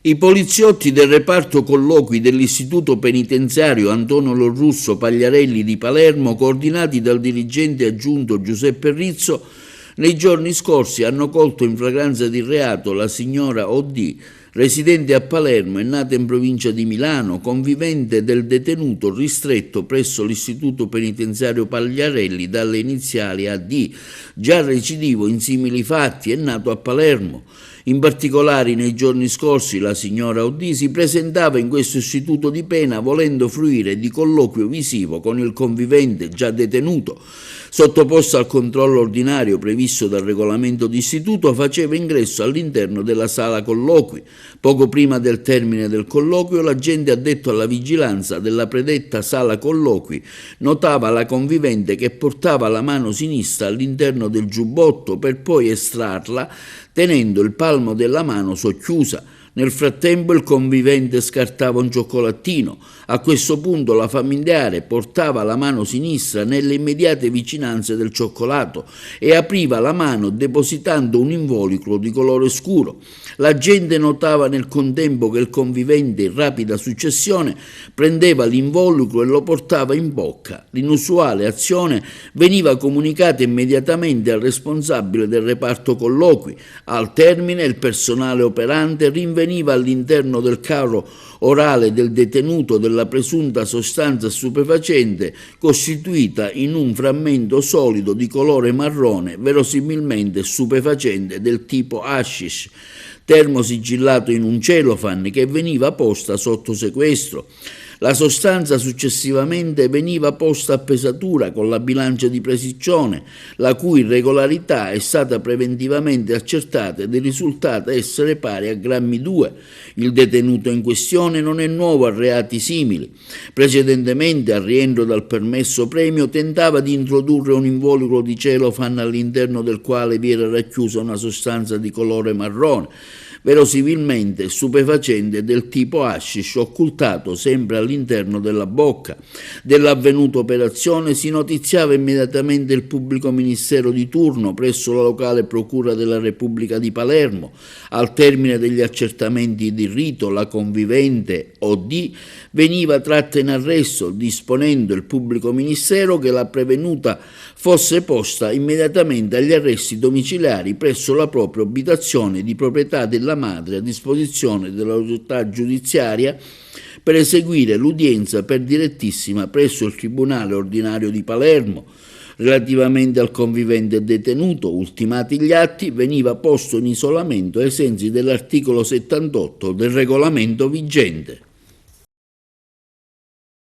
I poliziotti del reparto colloqui dell'Istituto Penitenziario Antonio Lorusso Pagliarelli di Palermo, coordinati dal dirigente aggiunto Giuseppe Rizzo, nei giorni scorsi hanno colto in flagranza di reato la signora O.D., residente a Palermo e nata in provincia di Milano, convivente del detenuto ristretto presso l'Istituto Penitenziario Pagliarelli dalle iniziali AD, già recidivo in simili fatti e nato a Palermo. In particolare, nei giorni scorsi la signora O.D. si presentava in questo istituto di pena volendo fruire di colloquio visivo con il convivente già detenuto. Sottoposto al controllo ordinario previsto dal regolamento d'istituto, faceva ingresso all'interno della sala colloqui. Poco prima del termine del colloquio, l'agente addetto alla vigilanza della predetta sala colloqui notava la convivente che portava la mano sinistra all'interno del giubbotto per poi estrarla tenendo il palmo della mano socchiusa. Nel frattempo il convivente scartava un cioccolatino. A questo punto la familiare portava la mano sinistra nelle immediate vicinanze del cioccolato e apriva la mano depositando un involucro di colore scuro. L'agente notava nel contempo che il convivente in rapida successione prendeva l'involucro e lo portava in bocca. L'inusuale azione veniva comunicata immediatamente al responsabile del reparto colloqui. Al termine il personale operante rinveniva all'interno del cavo orale del detenuto della presunta sostanza stupefacente costituita in un frammento solido di colore marrone, verosimilmente stupefacente del tipo hashish, termosigillato in un cellophane che veniva posta sotto sequestro. La sostanza successivamente veniva posta a pesatura con la bilancia di precisione, la cui regolarità è stata preventivamente accertata ed è risultata essere pari a grammi 2. Il detenuto in questione non è nuovo a reati simili. Precedentemente, al rientro dal permesso premio, tentava di introdurre un involucro di cellophane all'interno del quale vi era racchiusa una sostanza di colore marrone, verosimilmente stupefacente del tipo hashish, occultato sempre all'interno della bocca. Dell'avvenuta operazione si notiziava immediatamente il pubblico ministero di turno presso la locale procura della Repubblica di Palermo. Al termine degli accertamenti di rito, la convivente O.D. veniva tratta in arresto, disponendo il pubblico ministero che la prevenuta fosse posta immediatamente agli arresti domiciliari presso la propria abitazione di proprietà della madre a disposizione dell'autorità giudiziaria per eseguire l'udienza per direttissima presso il Tribunale Ordinario di Palermo. Relativamente al convivente detenuto, ultimati gli atti, veniva posto in isolamento ai sensi dell'articolo 78 del regolamento vigente.